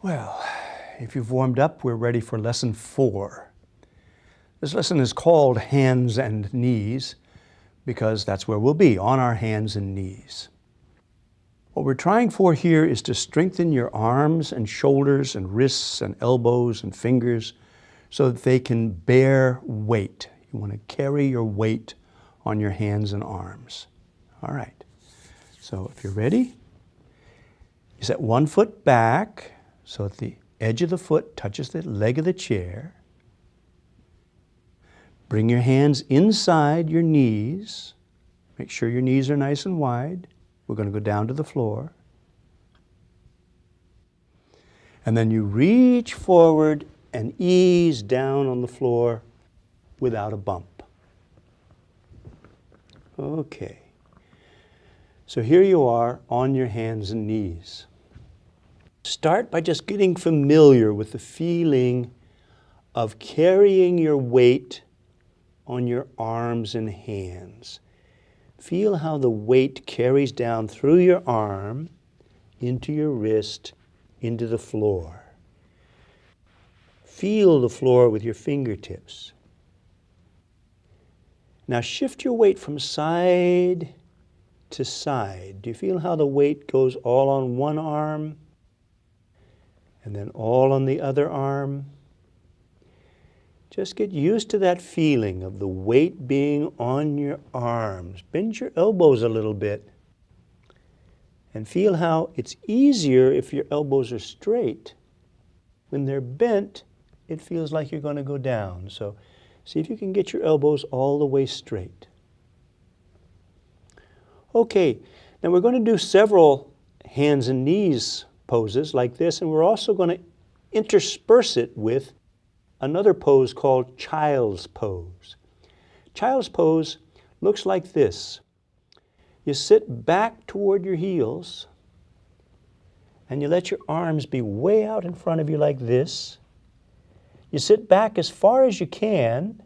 Well, if you've warmed up, we're ready for lesson 4. This lesson is called Hands and Knees because that's where we'll be, on our hands and knees. What we're trying for here is to strengthen your arms and shoulders and wrists and elbows and fingers so that they can bear weight. You want to carry your weight on your hands and arms. All right. So if you're ready, you set one foot back so that the edge of the foot touches the leg of the chair. Bring your hands inside your knees. Make sure your knees are nice and wide. We're going to go down to the floor. And then you reach forward and ease down on the floor without a bump. Okay. So here you are on your hands and knees. Start by just getting familiar with the feeling of carrying your weight on your arms and hands. Feel how the weight carries down through your arm, into your wrist, into the floor. Feel the floor with your fingertips. Now shift your weight from side to side. Do you feel how the weight goes all on one arm and then all on the other arm? Just get used to that feeling of the weight being on your arms. Bend your elbows a little bit and feel how it's easier if your elbows are straight. When they're bent, it feels like you're going to go down. So see if you can get your elbows all the way straight. Okay, now we're going to do several hands and knees poses like this, and we're also going to intersperse it with another pose called child's pose. Child's pose looks like this. You sit back toward your heels and you let your arms be way out in front of you like this. You sit back as far as you can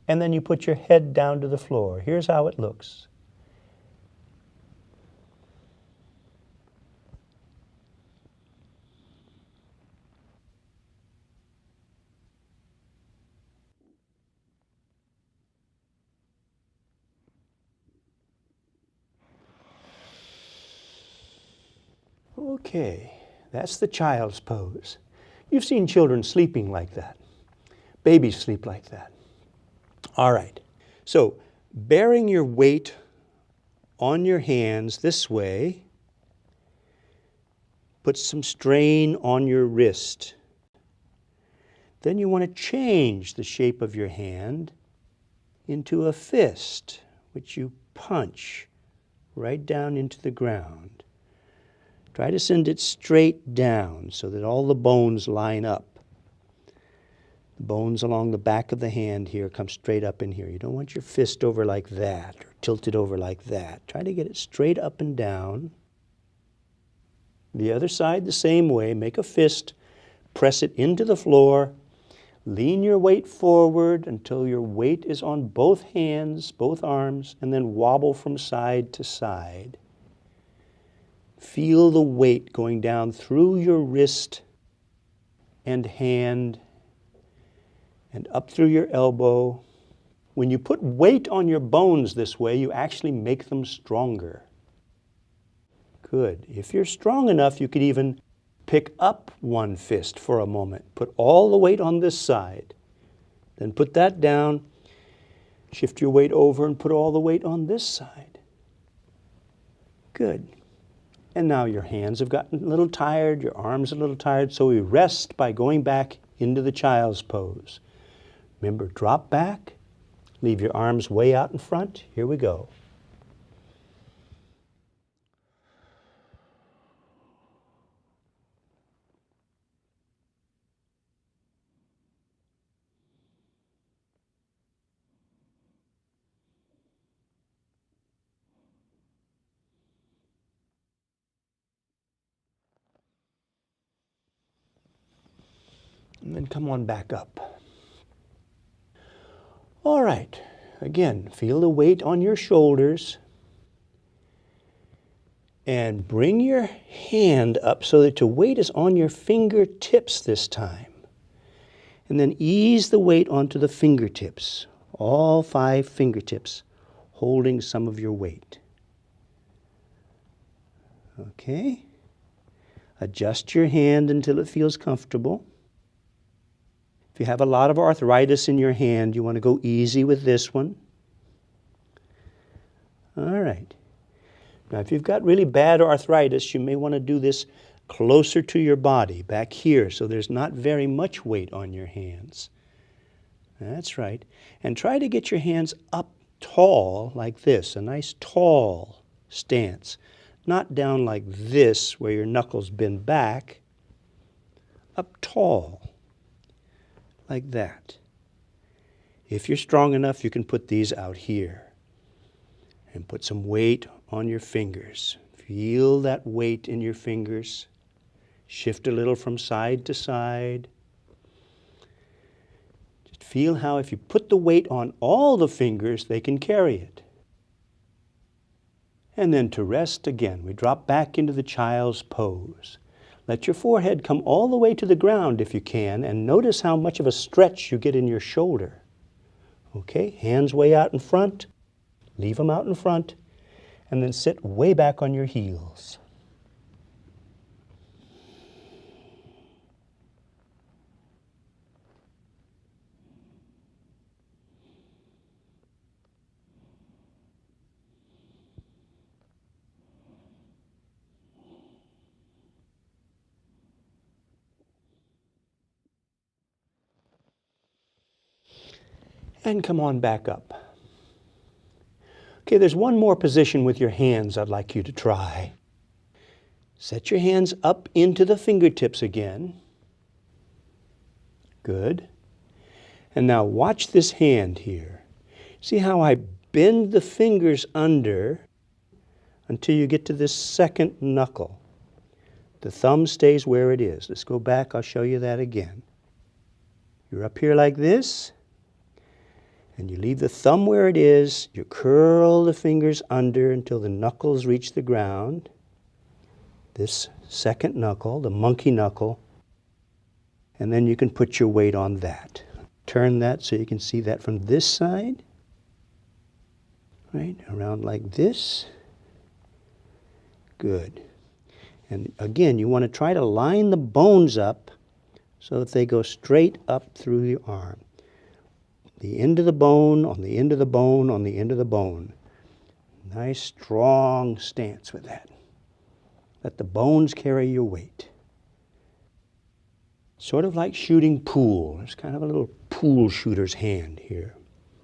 and then you put your head down to the floor. Here's how it looks. Okay, that's the child's pose. You've seen children sleeping like that. Babies sleep like that. All right, so bearing your weight on your hands this way puts some strain on your wrist. Then you want to change the shape of your hand into a fist, which you punch right down into the ground. Try to send it straight down so that all the bones line up. The bones along the back of the hand here come straight up in here. You don't want your fist over like that or tilted over like that. Try to get it straight up and down. The other side the same way. Make a fist, press it into the floor, lean your weight forward until your weight is on both hands, both arms, and then wobble from side to side. Feel the weight going down through your wrist and hand and up through your elbow. When you put weight on your bones this way, you actually make them stronger. Good. If you're strong enough, you could even pick up one fist for a moment. Put all the weight on this side. Then put that down. Shift your weight over and put all the weight on this side. Good. And now your hands have gotten a little tired, your arms a little tired, so we rest by going back into the child's pose. Remember, drop back, leave your arms way out in front. Here we go. And then come on back up. All right, again, feel the weight on your shoulders. And bring your hand up so that your weight is on your fingertips this time. And then ease the weight onto the fingertips, all 5 fingertips, holding some of your weight. Okay? Adjust your hand until it feels comfortable. If you have a lot of arthritis in your hand, you want to go easy with this one. All right. Now, if you've got really bad arthritis, you may want to do this closer to your body, back here, so there's not very much weight on your hands. That's right. And try to get your hands up tall like this, a nice tall stance. Not down like this, where your knuckles bend back. Up tall, like that. If you're strong enough, you can put these out here and put some weight on your fingers. Feel that weight in your fingers. Shift a little from side to side. Just feel how if you put the weight on all the fingers, they can carry it. And then to rest again, we drop back into the child's pose. Let your forehead come all the way to the ground if you can, and notice how much of a stretch you get in your shoulder. Okay, hands way out in front. Leave them out in front. And then sit way back on your heels. And come on back up. Okay, there's one more position with your hands I'd like you to try. Set your hands up into the fingertips again. Good. And now watch this hand here. See how I bend the fingers under until you get to this second knuckle. The thumb stays where it is. Let's go back, I'll show you that again. You're up here like this. And you leave the thumb where it is, you curl the fingers under until the knuckles reach the ground. This second knuckle, the monkey knuckle, and then you can put your weight on that. Turn that so you can see that from this side, right, around like this. Good. And again, you want to try to line the bones up so that they go straight up through the arm. The end of the bone, on the end of the bone, on the end of the bone. Nice, strong stance with that. Let the bones carry your weight. Sort of like shooting pool. There's kind of a little pool shooter's hand here.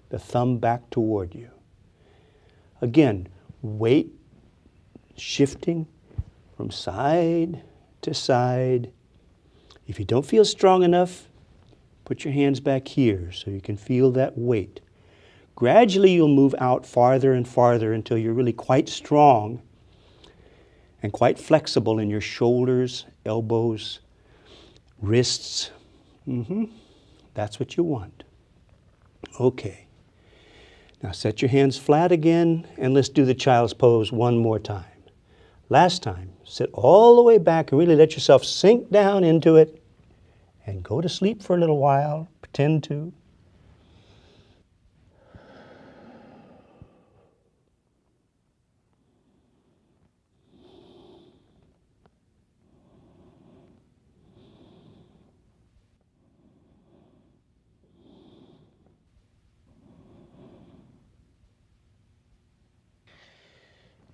The thumb back toward you. Again, weight shifting from side to side. If you don't feel strong enough, put your hands back here so you can feel that weight. Gradually you'll move out farther and farther until you're really quite strong and quite flexible in your shoulders, elbows, wrists. That's what you want. Okay. Now set your hands flat again and let's do the child's pose one more time. Last time, sit all the way back and really let yourself sink down into it. And go to sleep for a little while, pretend to.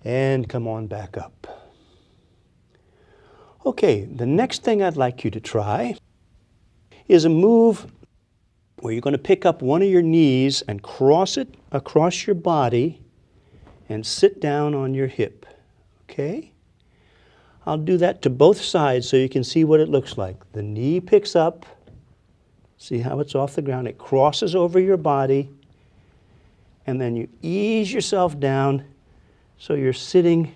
And come on back up. Okay, the next thing I'd like you to try is a move where you're going to pick up one of your knees and cross it across your body and sit down on your hip. Okay? I'll do that to both sides so you can see what it looks like. The knee picks up. See how it's off the ground? It crosses over your body. And then you ease yourself down so you're sitting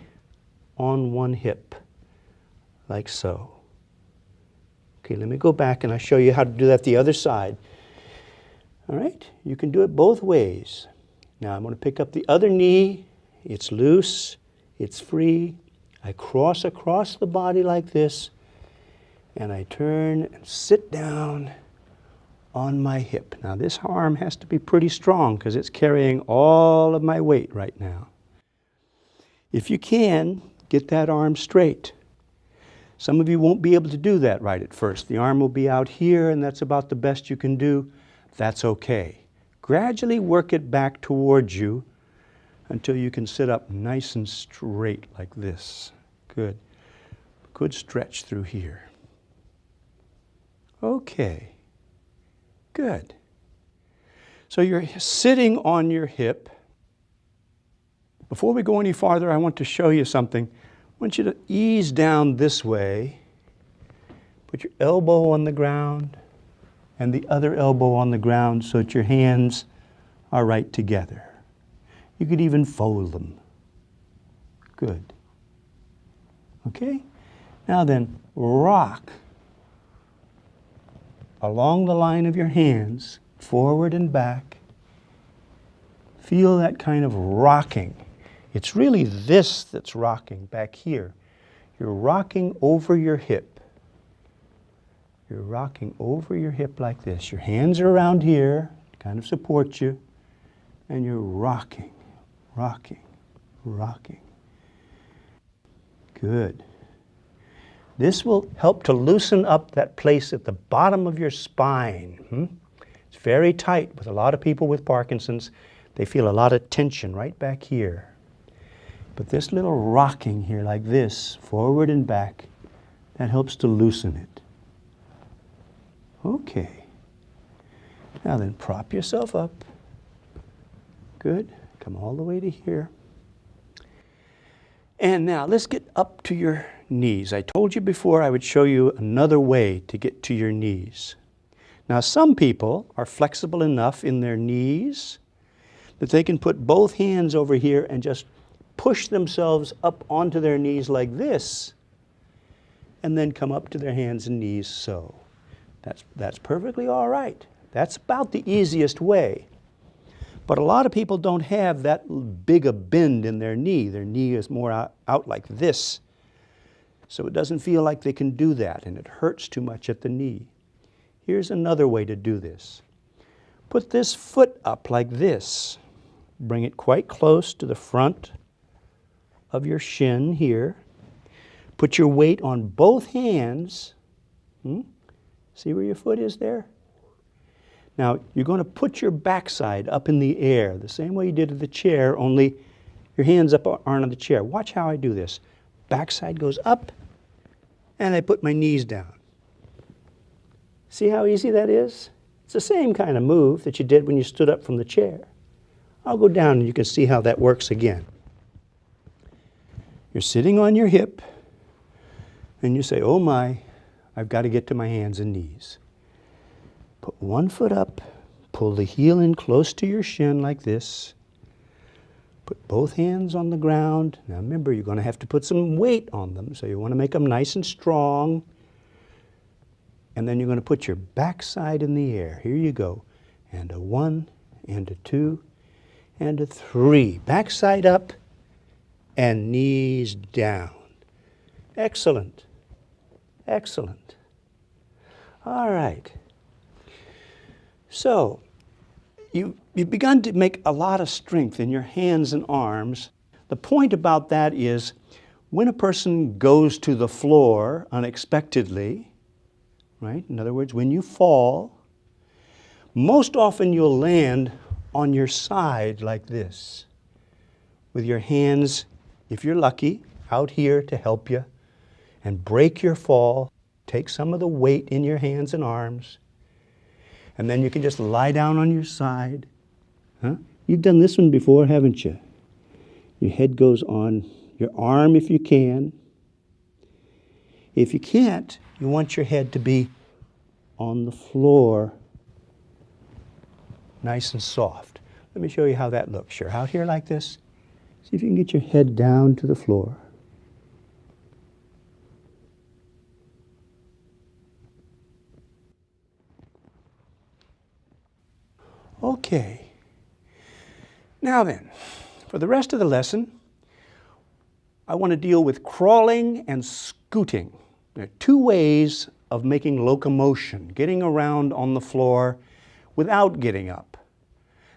on one hip, like so. Okay, let me go back and I'll show you how to do that the other side. All right, you can do it both ways. Now I'm going to pick up the other knee. It's loose, it's free. I cross across the body like this, and I turn and sit down on my hip. Now this arm has to be pretty strong because it's carrying all of my weight right now. If you can, get that arm straight. Some of you won't be able to do that right at first. The arm will be out here, and that's about the best you can do. That's okay. Gradually work it back towards you until you can sit up nice and straight like this. Good. Good stretch through here. Okay. Good. So you're sitting on your hip. Before we go any farther, I want to show you something. I want you to ease down this way. Put your elbow on the ground and the other elbow on the ground so that your hands are right together. You could even fold them. Good. Okay? Now then, rock along the line of your hands, forward and back. Feel that kind of rocking. It's really this that's rocking back here. You're rocking over your hip. You're rocking over your hip like this. Your hands are around here to kind of support you, and you're rocking, rocking, rocking. Good. This will help to loosen up that place at the bottom of your spine. It's very tight with a lot of people with Parkinson's. They feel a lot of tension right back here. But this little rocking here like this, forward and back, that helps to loosen it. Okay. Now then, prop yourself up. Good. Come all the way to here. And now let's get up to your knees. I told you before I would show you another way to get to your knees. Now some people are flexible enough in their knees that they can put both hands over here and just push themselves up onto their knees like this, and then come up to their hands and knees so. That's perfectly all right. That's about the easiest way. But a lot of people don't have that big a bend in their knee. Their knee is more out like this. So it doesn't feel like they can do that, and it hurts too much at the knee. Here's another way to do this. Put this foot up like this. Bring it quite close to the front of your shin here. Put your weight on both hands. See where your foot is there? Now, you're going to put your backside up in the air, the same way you did to the chair, only your hands up aren't on the chair. Watch how I do this. Backside goes up, and I put my knees down. See how easy that is? It's the same kind of move that you did when you stood up from the chair. I'll go down and you can see how that works again. You're sitting on your hip, and you say, oh my, I've got to get to my hands and knees. Put one foot up, pull the heel in close to your shin like this. Put both hands on the ground. Now remember, you're going to have to put some weight on them, so you want to make them nice and strong. And then you're going to put your backside in the air. Here you go. And a 1, and a 2, and a 3. Backside up, and knees down. Excellent. Excellent. All right. So, you've begun to make a lot of strength in your hands and arms. The point about that is when a person goes to the floor unexpectedly, right? In other words, when you fall, most often you'll land on your side like this, with your hands, if you're lucky, out here to help you, and break your fall. Take some of the weight in your hands and arms, and then you can just lie down on your side. You've done this one before, haven't you? Your head goes on your arm if you can. If you can't, you want your head to be on the floor, nice and soft. Let me show you how that looks. You're out here like this. See if you can get your head down to the floor. Okay. Now then, for the rest of the lesson, I want to deal with crawling and scooting. There are two ways of making locomotion, getting around on the floor without getting up.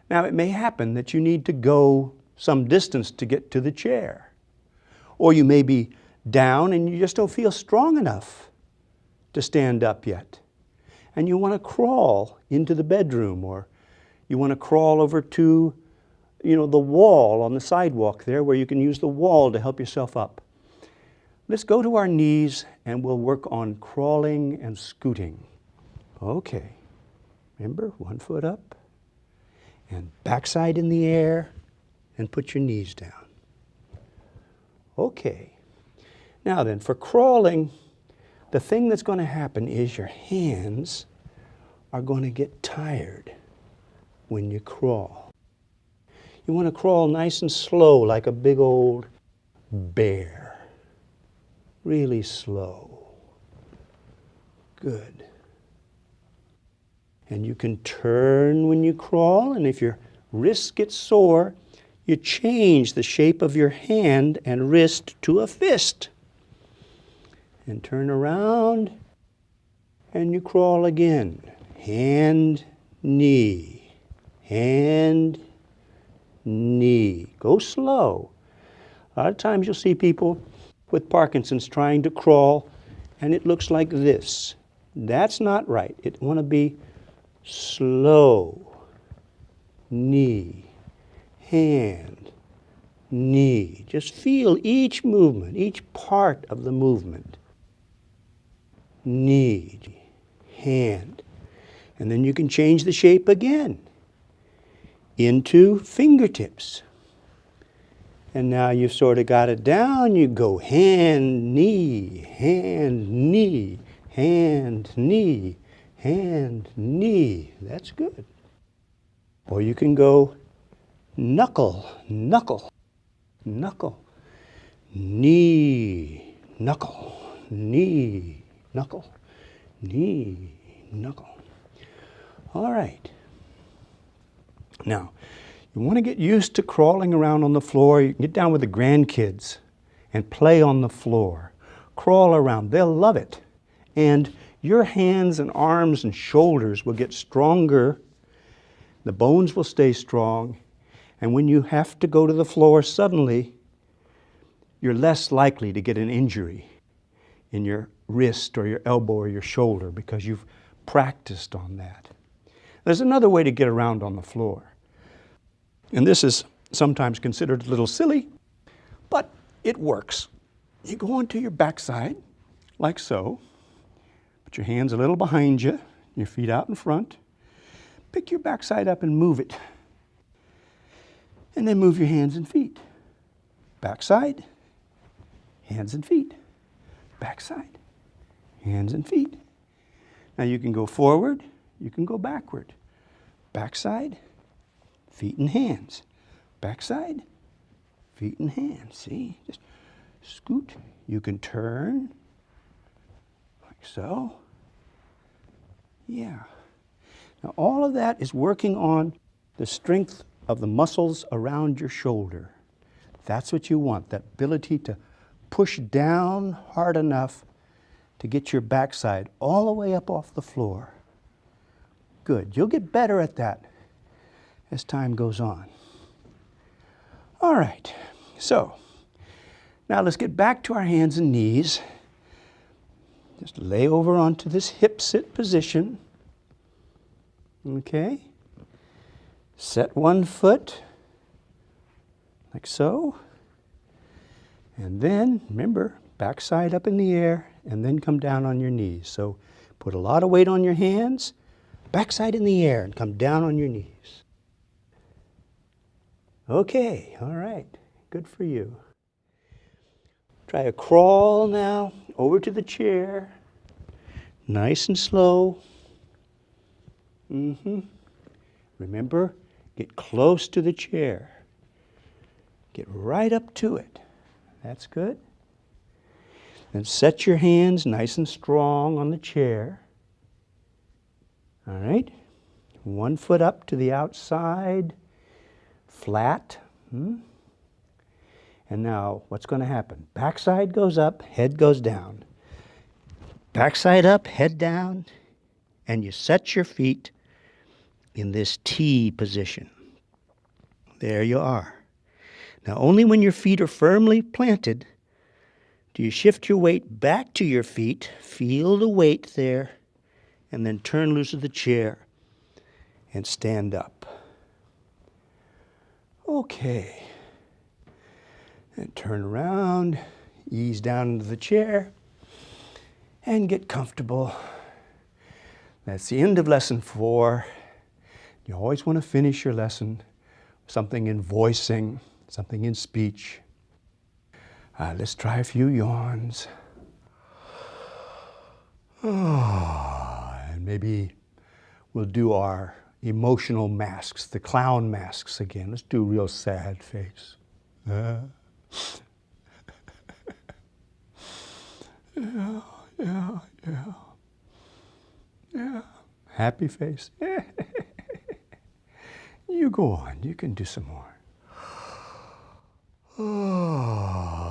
Now, it may happen that you need to go some distance to get to the chair. Or you may be down and you just don't feel strong enough to stand up yet. And you want to crawl into the bedroom, or you want to crawl over to, the wall on the sidewalk there where you can use the wall to help yourself up. Let's go to our knees and we'll work on crawling and scooting. Okay. Remember, one foot up and backside in the air and put your knees down. Okay. Now then, for crawling, the thing that's going to happen is your hands are going to get tired when you crawl. You want to crawl nice and slow like a big old bear. Really slow. Good. And you can turn when you crawl, and if your wrists get sore, you change the shape of your hand and wrist to a fist. And turn around, and you crawl again. Hand, knee, hand, knee. Go slow. A lot of times you'll see people with Parkinson's trying to crawl, and it looks like this. That's not right. It want to be slow. Knee, hand, knee. Just feel each movement, each part of the movement. Knee, hand. And then you can change the shape again into fingertips. And now you've sort of got it down. You go hand, knee, hand, knee, hand, knee, hand, knee. That's good. Or you can go knuckle, knuckle, knuckle, knee, knuckle, knee, knuckle, knee, knuckle. All right. Now, you want to get used to crawling around on the floor. You can get down with the grandkids and play on the floor. Crawl around. They'll love it. And your hands and arms and shoulders will get stronger. The bones will stay strong. And when you have to go to the floor suddenly, you're less likely to get an injury in your wrist or your elbow or your shoulder because you've practiced on that. There's another way to get around on the floor. And this is sometimes considered a little silly, but it works. You go onto your backside, like so. Put your hands a little behind you, your feet out in front. Pick your backside up and move it. And then move your hands and feet. Backside, hands and feet. Backside, hands and feet. Now you can go forward, you can go backward. Backside, feet and hands. Backside, feet and hands. See? Just scoot. You can turn like so. Yeah. Now all of that is working on the strength of the muscles around your shoulder. That's what you want, that ability to push down hard enough to get your backside all the way up off the floor. Good. You'll get better at that as time goes on. All right, so now let's get back to our hands and knees. Just lay over onto this hip sit position. Okay. Set one foot like so. And then, remember, backside up in the air and then come down on your knees. So put a lot of weight on your hands, backside in the air and come down on your knees. Okay, all right, good for you. Try a crawl now over to the chair, nice and slow. Remember, get close to the chair. Get right up to it. That's good. Then set your hands nice and strong on the chair. All right, one foot up to the outside. Flat. And And now, what's going to happen? Backside goes up, head goes down. Backside up, head down, and you set your feet in this T position. There you are. Now, only when your feet are firmly planted do you shift your weight back to your feet, feel the weight there, and then turn loose of the chair and stand up. Okay. And turn around, ease down into the chair, and get comfortable. That's the end of lesson 4. You always want to finish your lesson with something in voicing, something in speech. Let's try a few yawns. And maybe we'll do our emotional masks, the clown masks again. Let's do a real sad face. Yeah. Happy face. You go on. You can do some more. Oh.